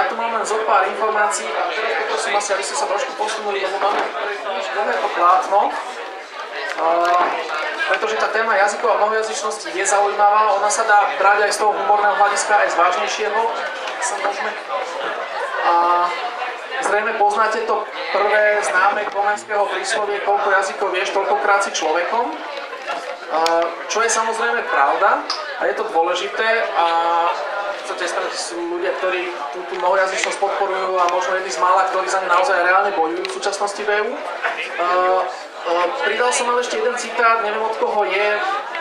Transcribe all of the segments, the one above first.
ja tu mám len zo pár informácií a teraz poprosím asi, aby ste sa trošku posunuli, lebo máme dlhé to plátno. Pretože tá téma jazykov a mnohojazyčnosti je zaujímavá, ona sa dá brať aj z toho humorného hľadiska, aj z vážnejšieho. A zrejme poznáte to prvé známe komenského príslovie, koľko jazykov vieš, toľkokrát si človekom. Čo je samozrejme pravda a je to dôležité a v podstate sú ľudia, ktorí tú mnohojazyčnosť podporujú a možno jedni z mála, ktorí za ňu naozaj reálne bojujú v súčasnosti v EU. Pridal som ale ešte jeden citát, neviem od koho je,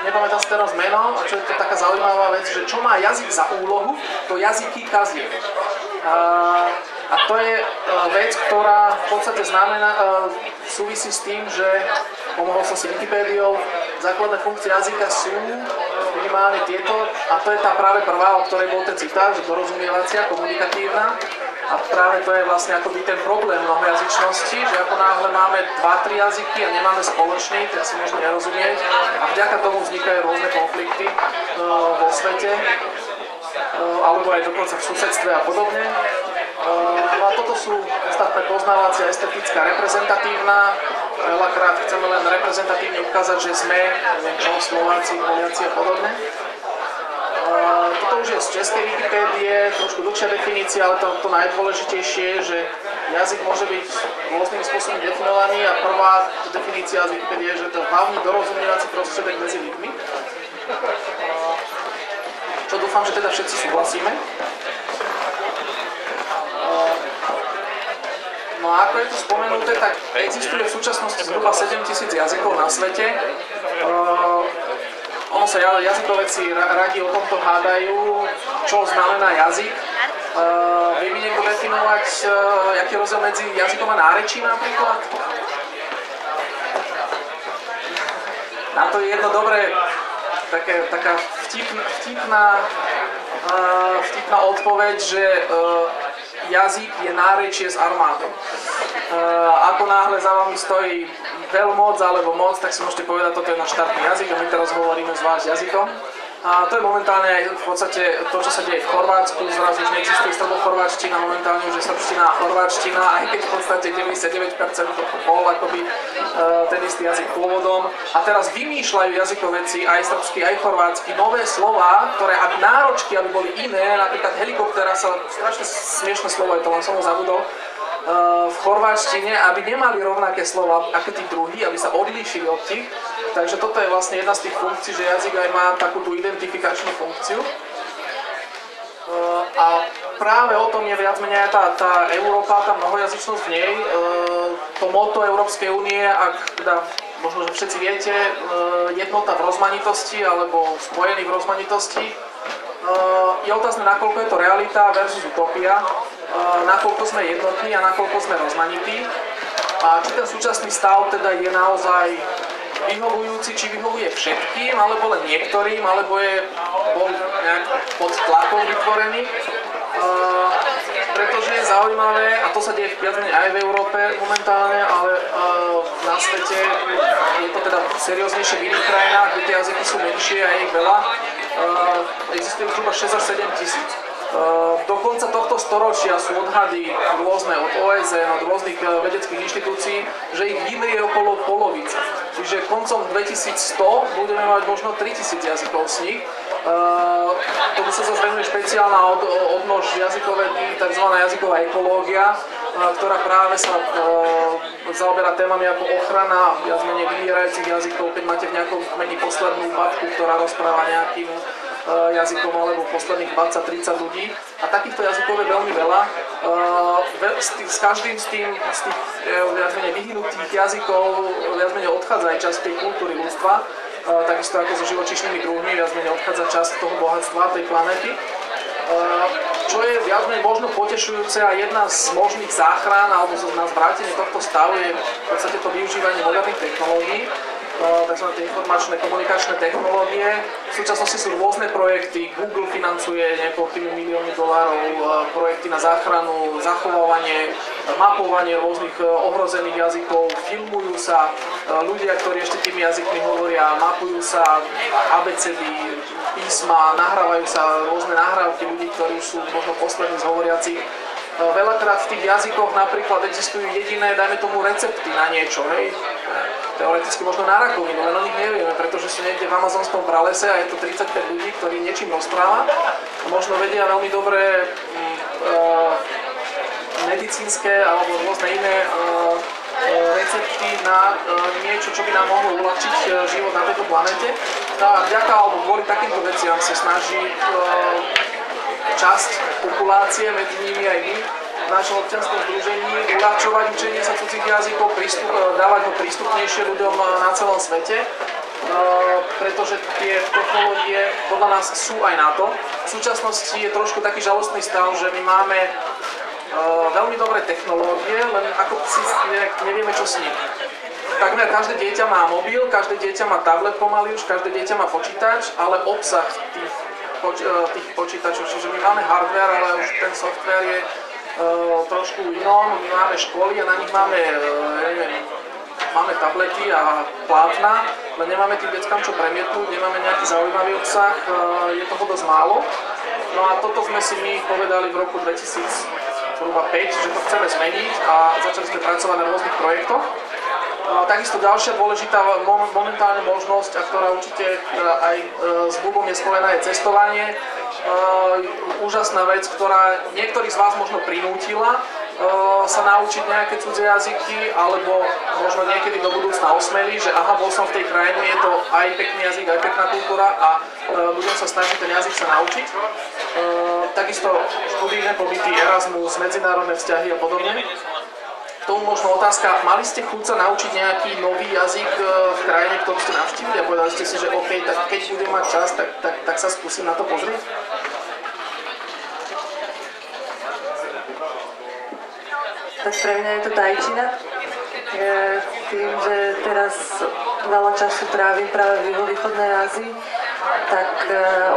nepamätám si teraz meno, a čo je to taká zaujímavá vec, že čo má jazyk za úlohu, to jazyky kazie. A to je vec, ktorá v podstate súvisí s tým, že pomohol som si Wikipédiou, základné funkcie jazyka sú minimálne tieto, a to je tá práve prvá, o ktorej bol ten citát, že dorozumievacia, komunikatívna. A práve to je vlastne akoby ten problém mnohojazyčnosti, že ako náhle máme 2-3 jazyky a nemáme spoločný, tak si môžeme nerozumieť a vďaka tomu vznikajú rôzne konflikty vo svete, alebo aj dokonca v susedstve a podobne. No a toto sú ostatné poznávacia, estetická, reprezentatívna. Veľakrát chceme len reprezentatívne ukázať, že sme, neviem čo, Slováci, Poliaci a podobne. Toto už je z českej Wikipédie, trošku dlhšia definícia, ale to najdôležitejšie je, že jazyk môže byť rôznym spôsobom definovaný a prvá definícia z Wikipédie je, že to je hlavný dorozumievací prostriedok medzi ľuďmi. Čo dúfam, že teda všetci súhlasíme. No a ako je tu spomenuté, tak existuje v súčasnosti zhruba 7000 jazykov na svete. Ono sa jazykovedci radi o tomto hádajú, čo znamená jazyk. Vie mi niekto definovať, aký je rozdiel medzi jazykom a nárečím napríklad? Na to je jedno dobré, taká vtipná odpoveď, že jazyk je nárečie s armádou. Ako náhle za vami stojí veľmoc alebo moc, tak si môžete povedať, toto je náš štátny jazyk a my teraz hovoríme zvlášť jazykom. A to je momentálne aj v podstate to, čo sa deje v Chorvátsku. Zrazu už neexistuje srbochorváčtina, momentálne už je srbština a chorváčtina, aj keď v podstate 99% to bol akoby ten istý jazyk pôvodom. A teraz vymýšľajú jazykovedci, aj srbský, aj chorvátsky, nové slová, ktoré ak náročky, aby boli iné, napríklad helikoptéra sa, strašne smiešné slovo je to, len som ho zabudol, v chorváčtine, aby nemali rovnaké slova ako tí druhí, aby sa odlíšili od tých. Takže toto je vlastne jedna z tých funkcií, že jazyk aj má takú tú identifikačnú funkciu. A práve o tom je viac menej tá Európa, tá mnohojazyčnosť v nej. To motto Európskej únie, ak teda možno, že všetci viete, jednota v rozmanitosti alebo spojení v rozmanitosti, je otázne, nakoľko je to realita versus utopia, nakoľko sme jednotní a nakoľko sme rozmanití a či ten súčasný stav teda je naozaj vyhovujúci, či vyhovuje všetkým, alebo len niektorým, alebo bol nejak pod tlakom vytvorený. Pretože je zaujímavé, a to sa deje viac menej aj v Európe momentálne, ale na svete je to teda serióznejšie v iných krajinách, kde tie jazyky sú menšie a je ich veľa. Existujú zhruba 6 až 7 tisíc. Do konca tohto storočia sú odhady rôzne od OSN, od rôznych vedeckých inštitúcií, že ich vymrie okolo polovice. Čiže koncom 2100 budeme mať možno 3000 jazykov z nich. Tomu sa zvenuje špeciálna odnož jazykovedí, tzv. Jazyková ekológia, ktorá práve sa zaoberá témami ako ochrana viac menej vymierajúcich jazykov, keď máte v nejakom kmeni poslednú matku, ktorá rozpráva nejakým jazykom alebo posledných 20-30 ľudí. A takýchto jazykov je veľmi veľa. S každým z tých viac menej vyhnutých jazykov viac menej odchádza aj časť tej kultúry ľudstva. Takisto ako so živočíšnymi druhmi viac menej odchádza časť toho bohatstva tej planéty. Čo je viac menej možno potešujúce a jedna z možných záchran alebo na zvrátenie tohto stavu je v podstate to využívanie moderných technológií, tzv. Informačné komunikačné technológie. V súčasnosti sú rôzne projekty, Google financuje niekoľkými miliónmi dolárov projekty na záchranu, zachovávanie, mapovanie rôznych ohrozených jazykov, filmujú sa ľudia, ktorí ešte tými jazykmi hovoria, mapujú sa abecedy, písma, nahrávajú sa rôzne nahrávky ľudí, ktorí sú možno poslední z hovoriacich. veľakrát v tých jazykoch napríklad existujú jediné, dajme tomu, recepty na niečo, hej. Teoreticky možno na rakovinu, len o nich nevieme, pretože sú niekde v amazonskom pralese a je to 35 ľudí, ktorí niečím rozpráva. Možno vedia veľmi dobré medicínske alebo rôzne iné recepty na niečo, čo by nám mohlo uľahčiť život na tejto planete. No a vďaka alebo kvôli takýmto veciam sa snaží časť populácie, medzi nimi aj my, v našom občianskom združení uľahčovať učenie sa cudzích jazykov, dávať ho prístupnejšie ľuďom na celom svete, pretože tie technológie podľa nás sú aj na to. V súčasnosti je trošku taký žalostný stav, že my máme veľmi dobré technológie, len ako si nevieme, čo s nimi. Takmer každé dieťa má mobil, každé dieťa má tablet pomaly už, každé dieťa má počítač, ale obsah tých počítačov, čiže my máme hardware, ale už ten software je trošku inom, my máme školy a na nich máme, máme tablety a plátna, ale nemáme tým deckám čo premietnúť, nemáme nejaký zaujímavý obsah, je toho dosť málo. No a toto sme si my povedali v roku 2005, že to chceme zmeniť a začali sme pracovať na rôznych projektoch. Takisto ďalšia dôležitá momentálne možnosť, a ktorá určite aj s Bugom je spojená, je cestovanie. Úžasná vec, ktorá niektorých z vás možno prinútila sa naučiť nejaké cudzie jazyky, alebo možno niekedy do budúcna osmelí, že aha, bol som v tej krajine, je to aj pekný jazyk, aj pekná kultúra a budem sa snažiť ten jazyk sa naučiť. Takisto študijné pobyty, Erasmus, medzinárodné vzťahy a podobne. K tomu možno otázka, mali ste chuť sa naučiť nejaký nový jazyk v krajine, ktorú ste navštívili a povedali ste si, že OK, tak keď budem mať čas, tak sa skúsim na to pozrieť? Tak pre mňa je to tajčina. Tým, že teraz veľa času trávim práve v juhovýchodnej Ázii, tak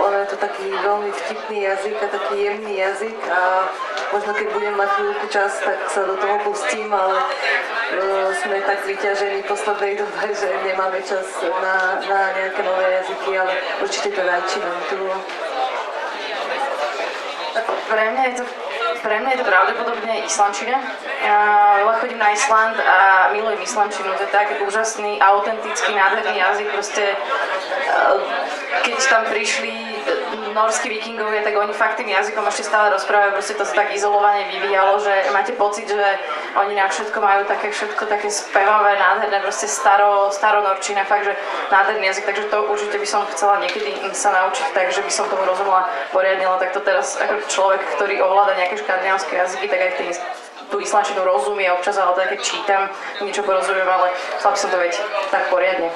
ono je to taký veľmi vtipný jazyk a taký jemný jazyk a možno keď budem mať chvíľku čas, tak sa do toho pustím, ale sme tak vyťažení v poslednej dobe, že nemáme čas na nejaké nové jazyky, ale určite to tajčina tu. Pre mňa je to pravdepodobne islandčina. Veľa chodím na Island a milujem islandčinu. To je tak úžasný, autentický, nádherný jazyk. Proste, keď tam prišli norskí vikingovia, tak oni fakt tým jazykom ešte stále rozprávajú. Proste to sa tak izolovane vyvíjalo, že máte pocit, že oni na všetko majú všetko také spevavé, nádherné, proste staronorčina, fakt, že nádherný jazyk. Takže to určite by som chcela niekedy sa naučiť, takže by som tomu rozumela poriadne, ale takto teraz ako človek, ktorý ovláda nejaké škandinávské jazyky, tak aj tú islandčinu rozumie občas, ale tak keď čítam, niečo porozumiem, ale chcela by som to vedieť tak poriadne.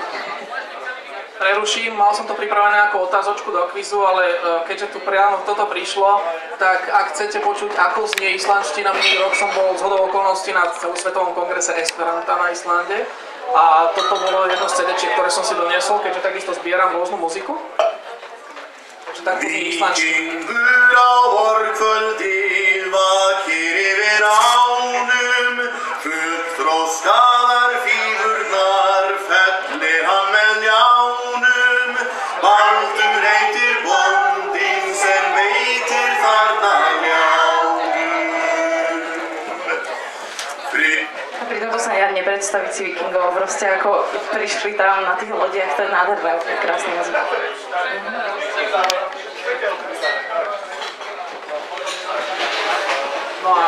Preruším, mal som to pripravené ako otázočku do kvízu, ale keďže tu priamo toto prišlo, tak ak chcete počuť, ako znie islandština, minulý rok som bol zhodou okolností na celosvetovom kongrese Esperanta na Islande a toto bolo jedno z CD-čiek, ktoré som si doniesol, keďže takisto zbieram rôznu muziku. Takže tak to znie islandština. Pritom to sa ja nepredstaviť si vikingov, proste ako prišli tam na tých lodiach, to je nádherné, krásny jazyk. No a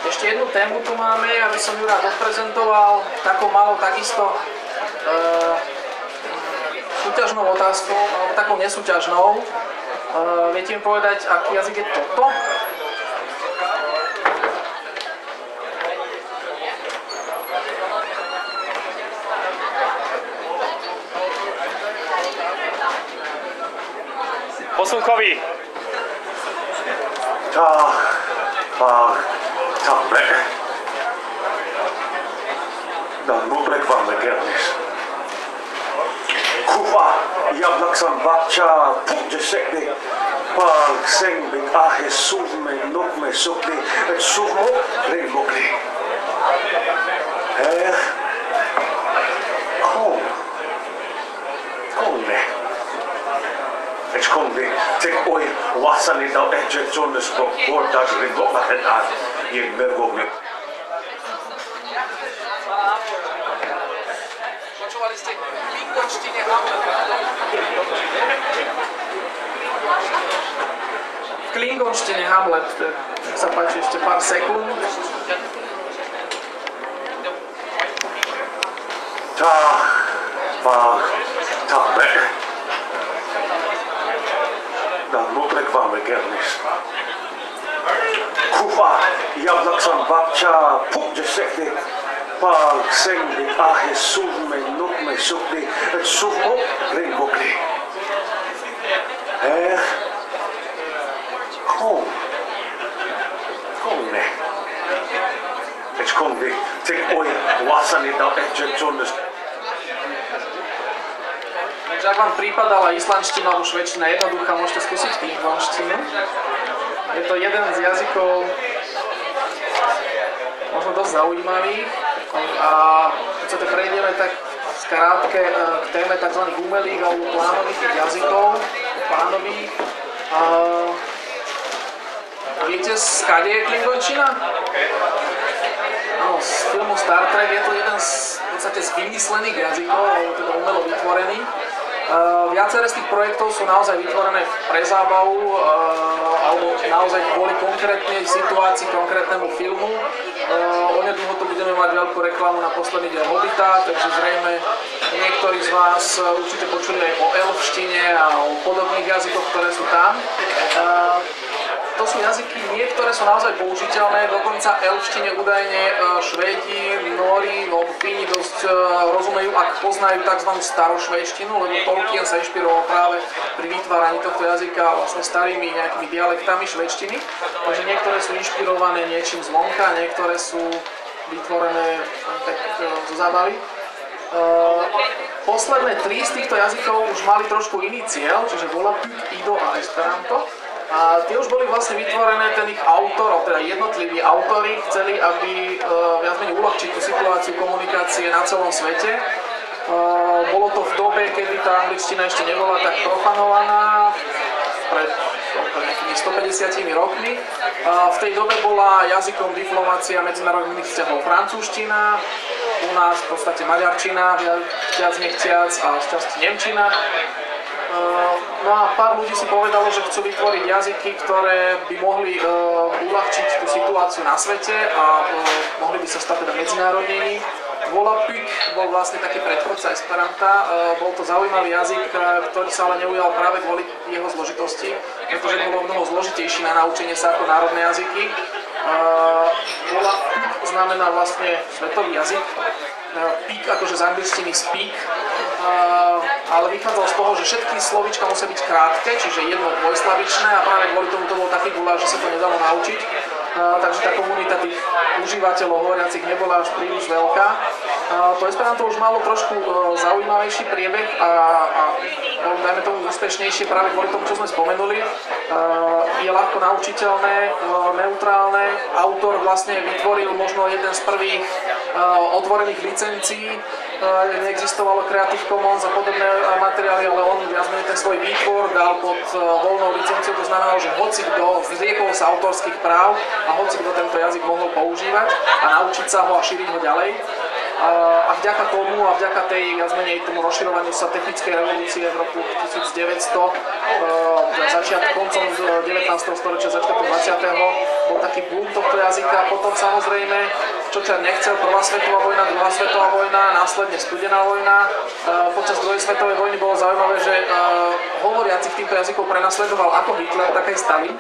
ešte jednu tému tu máme, aby som ju rád odprezentoval, takou malou takisto súťažnou otázkou, alebo takou nesúťažnou. Viete mi povedať, aký jazyk je toto? Posunkový. Taple. Dan mutlek van de kennis. Kuva, jablaksan vatsa, putje sekni. Pal sengbik ahe suhme nukme sukni. Et suhmo ringmukni. Kolme. It's konvi tek oi wasani dal ejectiones po portas ringo maketan yin mergogne. Počúvali ste v klingonštine Hamlet. V klingonštine Hamlet, nech sa páči ešte pár sekúnd. Tamme. Dan mutlek vám kernis. Kufa jablaksan bakcha pukje sekde. Pal sengdi ahe suvme nukme sukdi et suvmo ringbokli. Konne. Et konvi tek oi wasani dal ejectiones. Takže ak vám prípadala islandština alebo švédština jednoduchá, môžete skúsiť klingonštinu. Je to jeden z jazykov možno dosť zaujímavých a keď sa to prejdeme tak skrátke k téme tzv. Umelých alebo plánových jazykov, plánových. Viete, skade je klingončina? Áno, z filmu Star Trek je to jeden v podstate z vymyslených jazykov, alebo teda umelo vytvorený. Viaceré z tých projektov sú naozaj vytvorené pre zábavu alebo naozaj kvôli konkrétnej situácii, konkrétnemu filmu. Onedlho tu budeme mať veľkú reklamu na posledný diel Hobbita, takže zrejme niektorí z vás určite počuli aj o elfštine a o podobných jazykoch, ktoré sú tam. To sú jazyky, niektoré sú naozaj použiteľné, dokonca elfštine údajne Švédi, Nóri alebo Fíni dosť rozumejú, ak poznajú tzv. Starošvédštinu, lebo Tolkien sa inšpiroval práve pri vytváraní tohto jazyka vlastne starými nejakými dialektami švédštiny. Takže niektoré sú inšpirované niečím zvonka, niektoré sú vytvorené tak zo zábavy. Posledné 3 z týchto jazykov už mali trošku iný cieľ, čiže Volapük, Ido a Esperanto. A tie už boli vlastne vytvorené, ten ich autor, teda jednotliví autori chceli, aby viac menej uľahčiť tú situáciu komunikácie na celom svete. Bolo to v dobe, kedy tá angličtina ešte nebola tak profanovaná, pred nejakými 150 rokmi. V tej dobe bola jazykom diplomácie a medzinárodných vzťahov francúzština, u nás v podstate maďarčina, viac nechciac a šťastie nemčina. No a pár ľudí si povedalo, že chcú vytvoriť jazyky, ktoré by mohli uľahčiť tú situáciu na svete a mohli by sa stať teda medzinárodnými. Volapük bol vlastne taký predchodca Esperanta. Bol to zaujímavý jazyk, ktorý sa ale neujal práve kvôli jeho zložitosti, pretože bolo mnoho zložitejší na naučenie sa ako národné jazyky. Volapük znamená vlastne svetový jazyk. Pík akože z angličtiny speak, ale vychádzal z toho, že všetky slovíčka musia byť krátke, čiže jedno dvojslavičné a práve kvôli tomu to bol taký guláš, že sa to nedalo naučiť. Takže tá komunita tých užívateľov hovoriacich nebola až príliš veľká. To Esperanto už malo trošku zaujímavejší priebeh a bol, dajme tomu, úspešnejšie práve kvôli tomu, čo sme spomenuli. Je ľahko naučiteľné, neutrálne. Autor vlastne vytvoril možno jeden z prvých otvorených licencií. Neexistovalo Creative Commons a podobné materiály, ale on viac menej ten svoj výtvor dal pod voľnou licenciou, to znamená, že hocikto zriekol sa autorských práv a hocikto tento jazyk mohol používať a naučiť sa ho a šíriť ho ďalej. A vďaka tomu a vďaka tej viac menej tomu rozširovaniu sa technickej revolúcie v roku 1900, koncom 19. storočia, začiatkom 20. bol taký boom tohto jazyka. Potom samozrejme, čo čer nechcel, prvá svetová vojna, druhá svetová vojna, následne studená vojna. Počas druhej svetovej vojny bolo zaujímavé, že hovoriacich týmto jazykov prenasledoval ako Hitler, tak aj Stalin.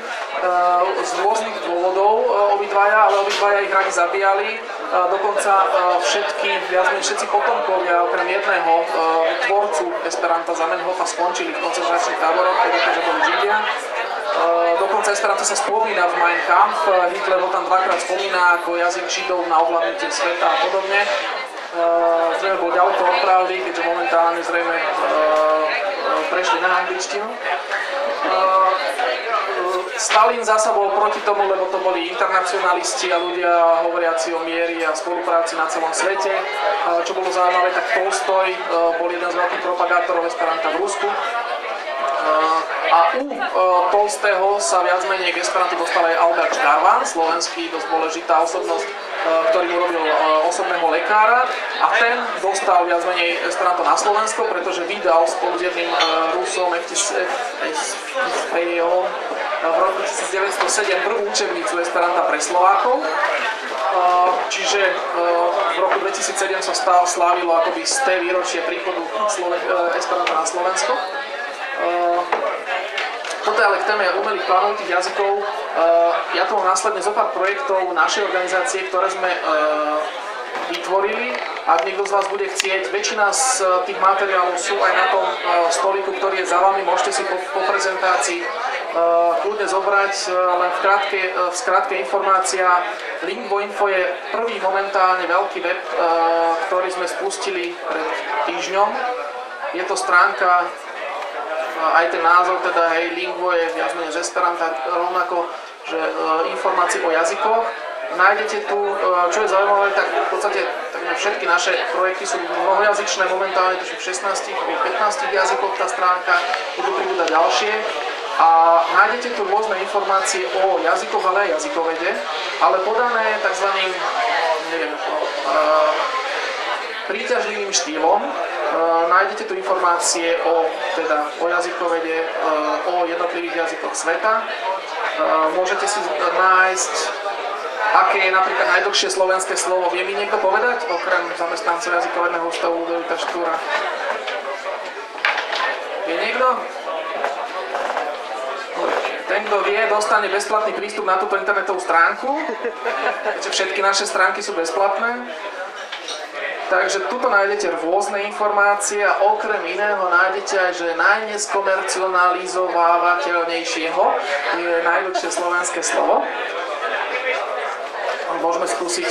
Z rôznych dôvodov obidvaja, ale obidvaja ich radi zabíjali. Dokonca viac menej všetci potomkovia, okrem jedného tvorcu Esperanta Zamenhofa, skončili v koncentračných táboroch, pretože boli Židia. Dokonca Esperanto sa spomína v Mein Kampf, Hitler ho tam dvakrát spomína ako jazyk Židov na ovládnutie sveta a podobne. Zrejme bol ďaleko od pravdy, keďže momentálne zrejme prešli na angličtinu. Stalin zasa bol proti tomu, lebo to boli internacionalisti a ľudia hovoriaci o miery a spolupráci na celom svete. Čo bolo zaujímavé, tak Tolstoj bol jeden z veľkých propagátorov Esperanta v Rusku. A u Tolstého sa viac menej k Esperantu dostal aj Albert Škarvan, slovenský dosť dôležitá osobnosť, ktorý urobil osobného lekára, a ten dostal viac menej Esperanto na Slovensko, pretože vydal spolu s jedným Rusom v roku 1907 prvú učebnicu Esperanta pre Slovákov. Čiže v roku 2007 sa slávilo akoby 100. výročie príchodu Esperanta na Slovensko. Toto je ale k téme umelých klanujúcich jazykov. Ja tu mám následne zo pár projektov našej organizácie, ktoré sme vytvorili. Ak niekto z vás bude chcieť, väčšina z tých materiálov sú aj na tom stolíku, ktorý je za vami. Môžete si po prezentácii kľudne zobrať, len v skratke informácia. Lingvo.info je prvý momentálne veľký web, ktorý sme spustili pred týždňom. Je to stránka, aj ten názov, teda hej, Lingvo je viac menej z Esperanta, rovnako, že informácie o jazykoch. Nájdete tu, čo je zaujímavé, tak v podstate všetky naše projekty sú mnohojazyčné, momentálne to sú v 16 alebo 15 jazykoch tá stránka, budú pribúdať ďalšie. A nájdete tu rôzne informácie o jazykoch, ale aj jazykovede, ale podané tzv. Príťažlivým štýlom. Nájdete tu informácie o jazykovede, o jednotlivých jazykoch sveta. Môžete si nájsť, aké je napríklad najdlhšie slovenské slovo. Vie mi niekto povedať, okrem zamestnancov jazykovedného ústavu Ludovita Štúra? Vie niekto? Ten, kto vie, dostane bezplatný prístup na túto internetovú stránku, keďže všetky naše stránky sú bezplatné. Takže tuto nájdete rôzne informácie a okrem iného nájdete aj, že najneskomercionalizovávateľnejšieho je najdlhšie slovenské slovo. Môžeme skúsiť,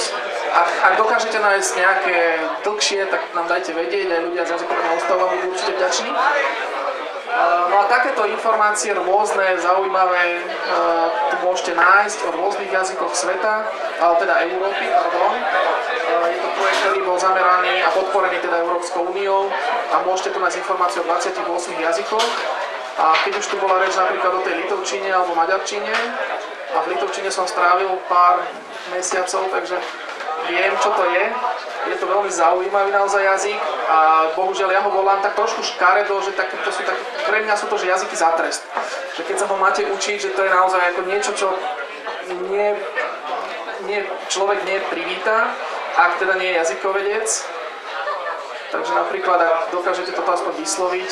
ak dokážete nájsť nejaké dlhšie, tak nám dajte vedieť, aj ľudia z jazykového ústavu budú určite vďační. No a takéto informácie rôzne, zaujímavé, tu môžete nájsť o rôznych jazykoch sveta, ale teda Európy, pardon. Je to projekt, ktorý bol zameraný a podporený teda Európskou úniou a môžete tu nájsť informácie o 28 jazykoch. A keď už tu bola reč napríklad o tej litovčine alebo maďarčine, a v litovčine som strávil pár mesiacov, takže viem, čo to je. Je to veľmi zaujímavý naozaj jazyk a bohužiaľ ja ho volám tak trošku škaredo, že pre mňa sú to že jazyky za trest. Že keď sa ho máte učiť, že to je naozaj ako niečo, čo človek neprivíta, ak teda nie je jazykovedec. Takže napríklad, ak dokážete toto aspoň vysloviť,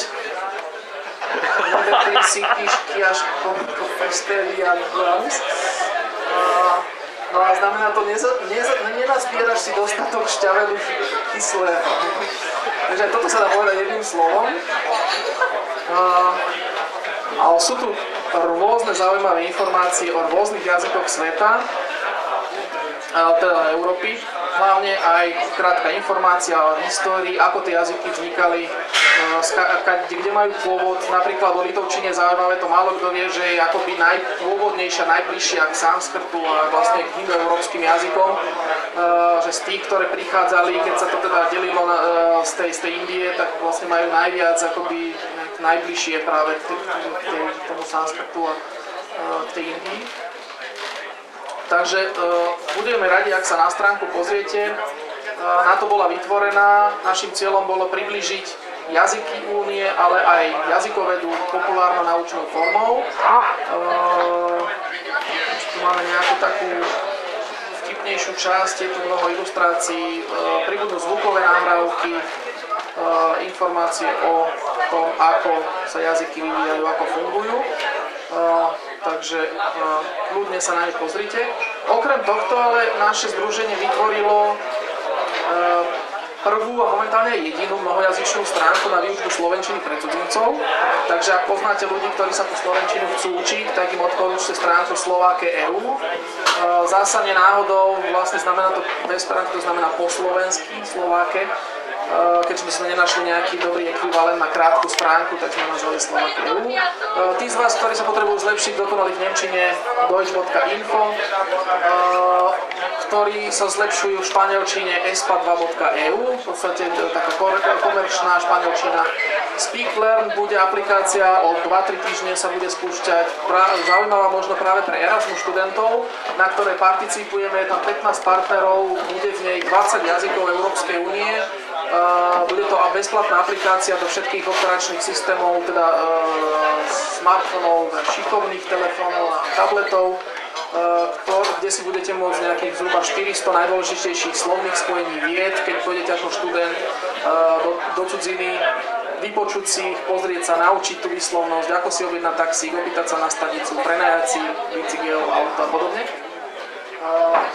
no a znamená to, nenazbieraš si dostatok šťavelu kyslého. Takže aj toto sa dá povedať jedným slovom. Ale sú tu rôzne zaujímavé informácie o rôznych jazykoch sveta, teda Európy. Hlavne aj krátka informácia o histórii, ako tie jazyky vznikali, kde majú pôvod. Napríklad o litovčine zaujímavé, to málo kto vie, že je akoby najpôvodnejšia, najbližšia k sanskrtu a vlastne k indoeurópskym jazykom. Že z tých, ktoré prichádzali, keď sa to teda delilo z tej Indie, tak vlastne majú najviac akoby najbližšie práve k tomu sanskrtu a k tej Indii. Takže budeme radi, ak sa na stránku pozriete. Na to bola vytvorená. Našim cieľom bolo priblížiť jazyky únie, ale aj jazykovedu populárno-naučnou formou. Tu máme nejakú takú vtipnejšiu časť, je tu mnoho ilustrácií, pribudnú zvukové nahrávky, informácie o tom, ako sa jazyky vyvíjajú, ako fungujú. Takže kľudne sa na ne pozrite. Okrem tohto ale naše združenie vytvorilo prvú a momentálne jedinú mnohojazyčnú stránku na výučbu slovenčiny pre cudzincov. Takže ak poznáte ľudí, ktorí sa tú slovenčinu chcú učiť, tak im odporúčte stránku Slováke.eu. Zásadne náhodou vlastne znamená to, to znamená po slovensky Slováke. Keďže by sme nenašli nejaký dobrý ekvivalent na krátku stránku, tak sme nazvali Slováke.eu. Tí z vás, ktorí sa potrebujú zlepšiť dokonali v nemčine, deutsch.info, ktorí ktorí sa zlepšujú v španielčine espa2.eu, v podstate taká komerčná španielčina. Speaklearn bude aplikácia, o 2-3 týždne sa bude spúšťať, zaujímavá možno práve pre Erasmus študentov, na ktorej participujeme, je tam 15 partnerov, bude v nej 20 jazykov Európskej únie. Bude to bezplatná aplikácia do všetkých operačných systémov, teda smartfónov, šikovných telefónov a tabletov, kde si budete môcť nejakých zhruba 400 najdôležitejších slovných spojení vied, keď pôjdete ako študent do cudziny, vypočuť si ich, pozrieť sa, naučiť tú výslovnosť, ako si objednať taxík, opýtať sa na stanicu, prenajať si bicykel, auto a podobne.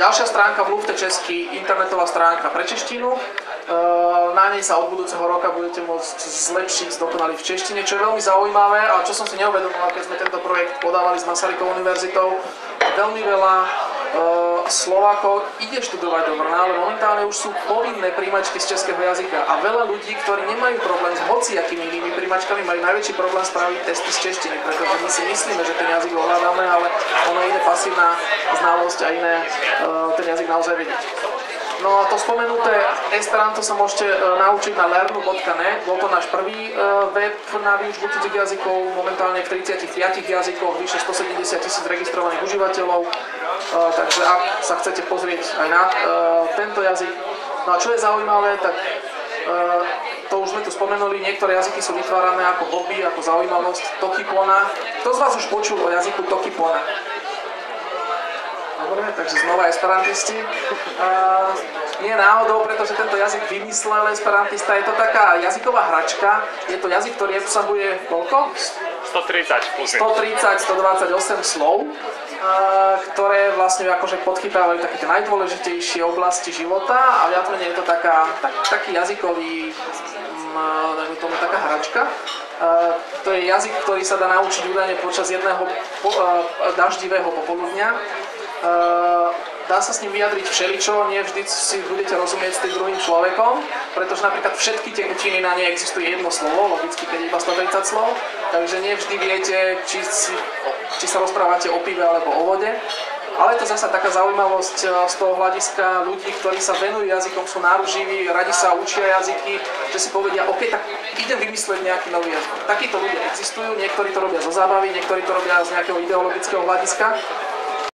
Ďalšia stránka v Lufte Česky, internetová stránka pre češtinu. Na nej sa od budúceho roka budete môcť zlepšiť, zdokonaliť v češtine, čo je veľmi zaujímavé a čo som si neuvedomoval, keď sme tento projekt podávali s Masarykovou univerzitou. Veľmi veľa Slovákov ide študovať do Brna, ale momentálne už sú povinné príjmačky z českého jazyka a veľa ľudí, ktorí nemajú problém s hociakými inými príjmačkami, majú najväčší problém spraviť testy z češtiny, pretože my si myslíme, že ten jazyk ovládame, ale ono ide pasívna znalosť a iné ten jazyk naozaj vedieť. No a to spomenuté Esperanto sa môžete naučiť na lernu.net, bol to náš prvý web na výučbu cudzích jazykov, momentálne v 35 jazykoch, vyše 170 000 registrovaných užívateľov, takže ak sa chcete pozrieť aj na tento jazyk. No a čo je zaujímavé, tak to už sme tu spomenuli, niektoré jazyky sú vytvárané ako hobby, ako zaujímavosť, Tokipona. Kto z vás už počul o jazyku Tokipona? Dobre, takže znova esperantisti. Nie náhodou, pretože tento jazyk vymyslel esperantista. Je to taká jazyková hračka. Je to jazyk, ktorý obsahuje koľko? 130, 128 slov, ktoré vlastne akože podchytávajú také tie najdôležitejšie oblasti života a viac menej je to taký jazykový, dajme tomu taká hračka. To je jazyk, ktorý sa dá naučiť údajne počas jedného daždivého popoludňa. Dá sa s ním vyjadriť všeličo, nie vždy si budete rozumieť s tým druhým človekom, pretože napríklad všetky tekutiny na nej existuje jedno slovo, logicky, keď je iba 130 slov, takže nie vždy viete, či sa rozprávate o pive alebo o vode. Ale je to zasa taká zaujímavosť z toho hľadiska ľudí, ktorí sa venujú jazykom, sú náruživí, radi sa učia jazyky, že si povedia, OK, tak idem vymyslieť nejaký nový jazyk. Takíto ľudia existujú, niektorí to robia zo zábavy, niektorí to robia z nejakého ideologického hľadiska.